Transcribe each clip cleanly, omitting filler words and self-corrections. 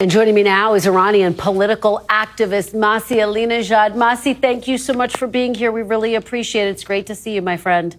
And joining me now is Iranian political activist Masih علینژاد. Masih, thank you so much for being here. We really appreciate it. It's great to see you, my friend.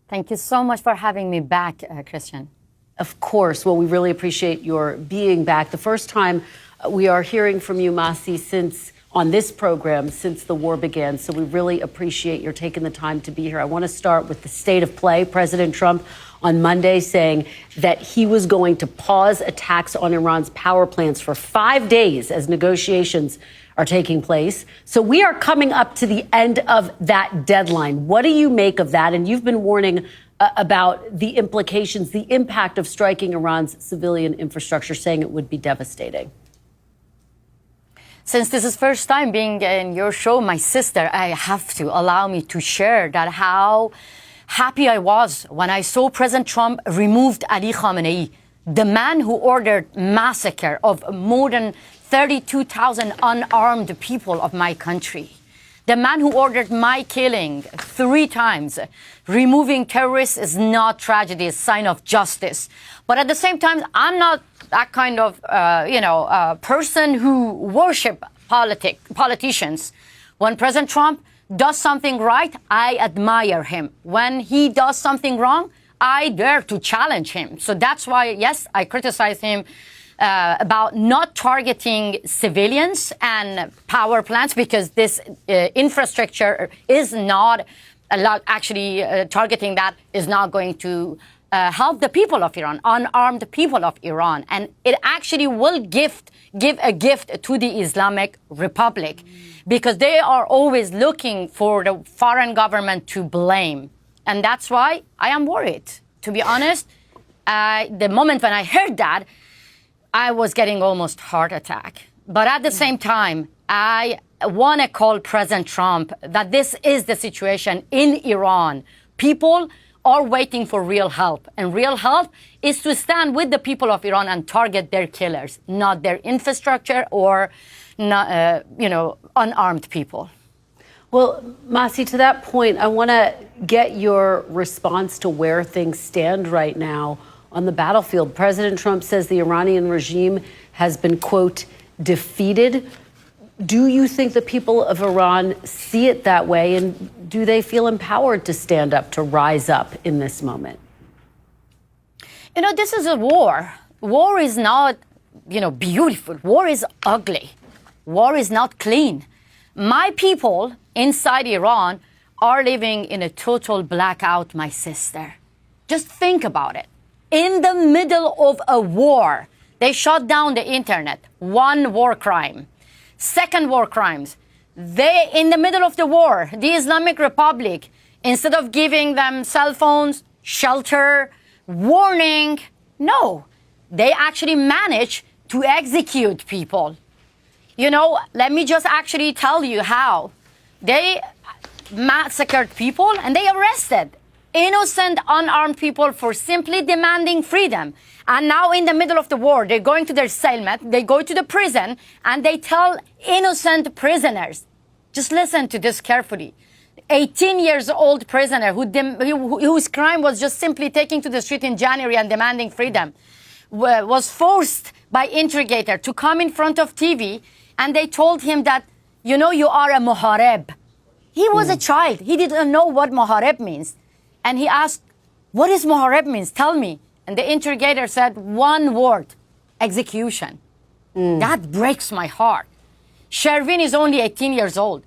Thank you so much for having me back, Christian. Of course. Well, we really appreciate your being back. The first time we are hearing from you, Masih, on this program since the war began. So we really appreciate your taking the time to be here. I want to start with the state of play. President Trump on Monday saying that he was going to pause attacks on Iran's power plants for 5 days as negotiations are taking place. So we are coming up to the end of that deadline. What do you make of that? And you've been warning about the implications, the impact of striking Iran's civilian infrastructure, saying it would be devastating. Since this is first time being in your show, my sister, I have to allow me to share that how happy I was when I saw President Trump removed Ali Khamenei, the man who ordered massacre of more than 32,000 unarmed people of my country. The man who ordered my killing 3 times. Removing terrorists is not tragedy, it's a sign of justice. But at the same time, I'm not that kind of, person who worship politicians. When President Trump does something right, I admire him. When he does something wrong, I dare to challenge him. So that's why, yes, I criticize him about not targeting civilians and power plants, because this infrastructure is not targeting that is not going to help the people of Iran, unarmed people of Iran. And it actually will give a gift to the Islamic Republic, because they are always looking for the foreign government to blame. And that's why I am worried. To be honest, the moment when I heard that, I was getting almost heart attack. But at the same time, I want to call President Trump that this is the situation in Iran. People are waiting for real help. And real help is to stand with the people of Iran and target their killers, not their infrastructure or, unarmed people. Well, Masih, to that point, I want to get your response to where things stand right now on the battlefield. President Trump says the Iranian regime has been, quote, defeated. Do you think the people of Iran see it that way, and do they feel empowered to stand up, to rise up in this moment? This is a war. War is not, beautiful. War is ugly. War is not clean. My people inside Iran are living in a total blackout, my sister. Just think about it. In the middle of a war, they shut down the internet. 1 war crime. 2nd war crimes. They, in the middle of the war, the Islamic Republic, instead of giving them cell phones, shelter, warning, no, they actually managed to execute people. Let me just actually tell you how. They massacred people and they arrested innocent, unarmed people for simply demanding freedom. And now in the middle of the war, they're going to their cellmate, they go to the prison, and they tell innocent prisoners, just listen to this carefully, 18-year-old prisoner whose crime was just simply taking to the street in January and demanding freedom, was forced by interrogator to come in front of TV, and they told him that, you are a muharib. He was a child. He didn't know what muharib means. And he asked, what is muharib means? Tell me. And the interrogator said 1 word, execution. That breaks my heart. Shervin is only 18 years old.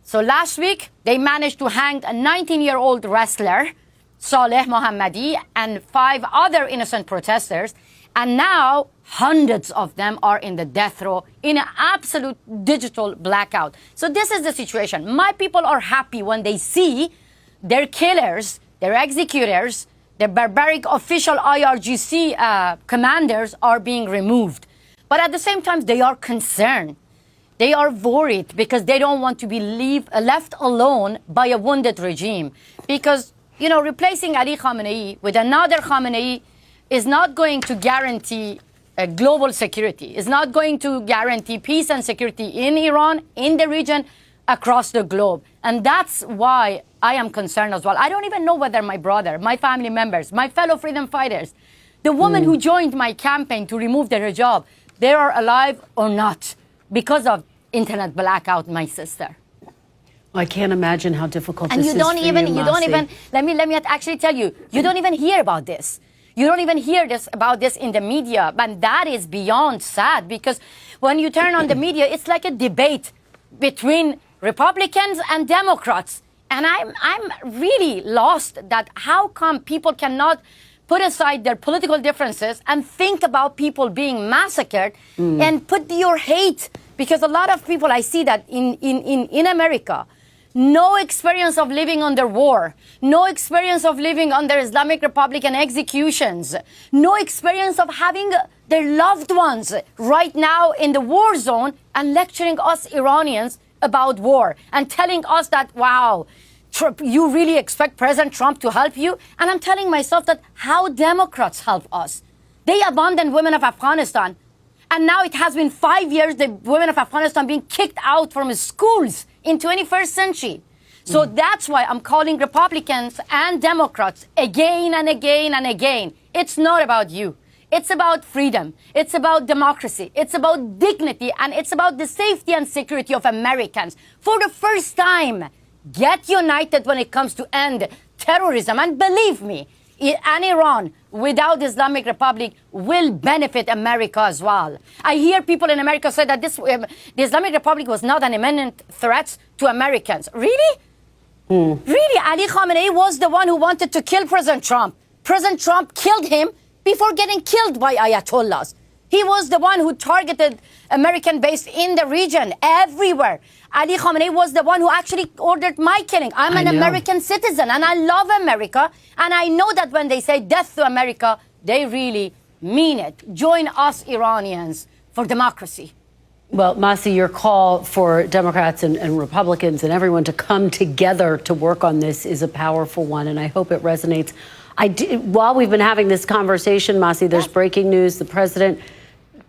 So last week, they managed to hang a 19-year-old wrestler, Saleh Mohammadi, and 5 other innocent protesters. And now hundreds of them are in the death row in an absolute digital blackout. So this is the situation. My people are happy when they see their killers, their executors, the barbaric official IRGC commanders are being removed. But at the same time, they are concerned. They are worried because they don't want to be left alone by a wounded regime. Because, replacing Ali Khamenei with another Khamenei is not going to guarantee global security. It's not going to guarantee peace and security in Iran, in the region, across the globe. And that's why I am concerned as well. I don't even know whether my brother, my family members, my fellow freedom fighters, the woman who joined my campaign to remove the hijab, they are alive or not because of internet blackout, my sister. I can't imagine how difficult And this you is don't for even, you, you don't Masi. even, let me actually tell you, you don't even hear about this. You don't even hear about this in the media. And that is beyond sad, because when you turn on the media, it's like a debate between Republicans and Democrats. And I'm really lost that how come people cannot put aside their political differences and think about people being massacred and put your hate, because a lot of people, I see that in America, no experience of living under war, no experience of living under Islamic Republic and executions, no experience of having their loved ones right now in the war zone and lecturing us Iranians about war and telling us that, wow, you really expect President Trump to help you? And I'm telling myself that how Democrats help us. They abandoned women of Afghanistan. And now it has been 5 years, the women of Afghanistan being kicked out from schools in 21st century. So that's why I'm calling Republicans and Democrats again and again and again. It's not about you. It's about freedom. It's about democracy. It's about dignity. And it's about the safety and security of Americans. For the first time, get united when it comes to end terrorism. And believe me, and Iran, without Islamic Republic, will benefit America as well. I hear people in America say that the Islamic Republic was not an imminent threat to Americans. Really? Really? Ali Khamenei was the one who wanted to kill President Trump. President Trump killed him before getting killed by Ayatollahs. He was the one who targeted American base in the region, everywhere. Ali Khamenei was the one who actually ordered my killing. I'm an American citizen and I love America. And I know that when they say death to America, they really mean it. Join us Iranians for democracy. Well, Masi, your call for Democrats and Republicans and everyone to come together to work on this is a powerful one, and I hope it resonates. While we've been having this conversation, Masi, there's breaking news. The president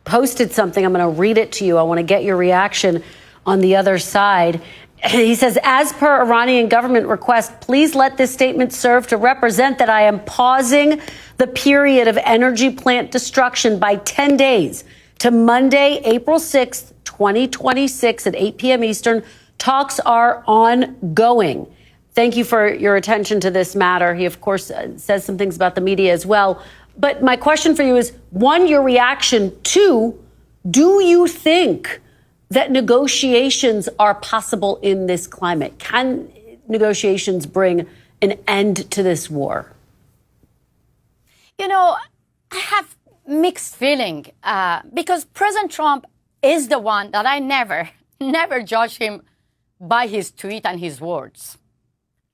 posted something. I'm going to read it to you. I want to get your reaction on the other side. He says, as per Iranian government request, please let this statement serve to represent that I am pausing the period of energy plant destruction by 10 days to Monday, April 6th, 2026 at 8 p.m. Eastern. Talks are ongoing. Thank you for your attention to this matter. He, of course, says some things about the media as well. But my question for you is, one, your reaction. Two, do you think that negotiations are possible in this climate? Can negotiations bring an end to this war? You know, I have mixed feeling because President Trump is the one that I never judge him by his tweet and his words.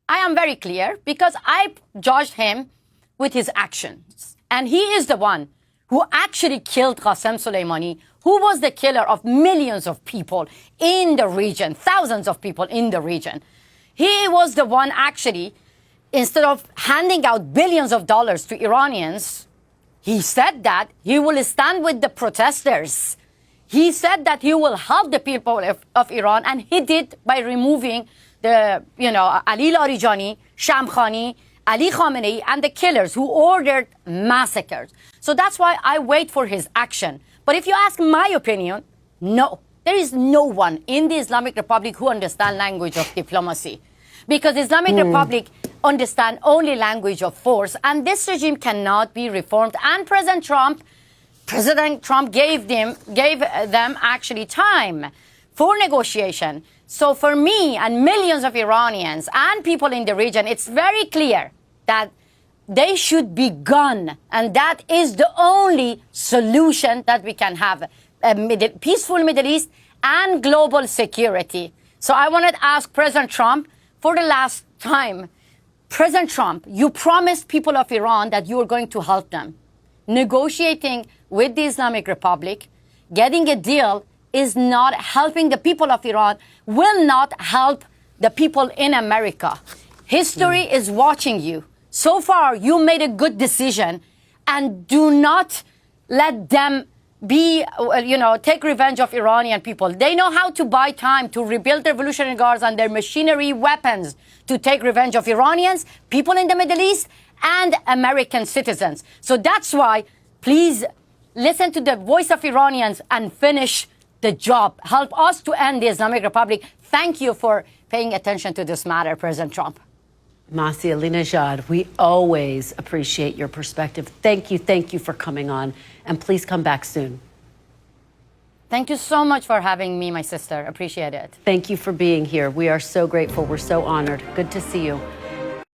I am very clear because I judged him with his actions. And he is the one who actually killed Qasem Soleimani, who was the killer of millions of people in the region, thousands of people in the region. He was the one actually, instead of handing out billions of dollars to Iranians, he said that he will stand with the protesters. He said that he will help the people of Iran, and he did by removing Ali Larijani, Shamkhani, Ali Khamenei, and the killers who ordered massacres. So that's why I wait for his action. But if you ask my opinion, no. There is no one in the Islamic Republic who understands language of diplomacy. Because the Islamic Republic understand only language of force, and this regime cannot be reformed. And President Trump gave them actually time for negotiation. So for me and millions of Iranians and people in the region, it's very clear that they should be gone. And that is the only solution that we can have. A peaceful Middle East and global security. So I wanted to ask President Trump for the last time. President Trump, you promised people of Iran that you were going to help them. Negotiating with the Islamic Republic, getting a deal is not helping the people of Iran, will not help the people in America. History is watching you. So far, you made a good decision, and do not let them take revenge of Iranian people. They know how to buy time to rebuild their Revolutionary Guards and their machinery weapons to take revenge of Iranians, people in the Middle East, and American citizens. So that's why, please listen to the voice of Iranians and finish the job. Help us to end the Islamic Republic. Thank you for paying attention to this matter, President Trump. Masih علینژاد, we always appreciate your perspective. Thank you for coming on, and please come back soon. Thank you so much for having me, my sister. Appreciate it. Thank you for being here. We are so grateful. We're so honored. Good to see you.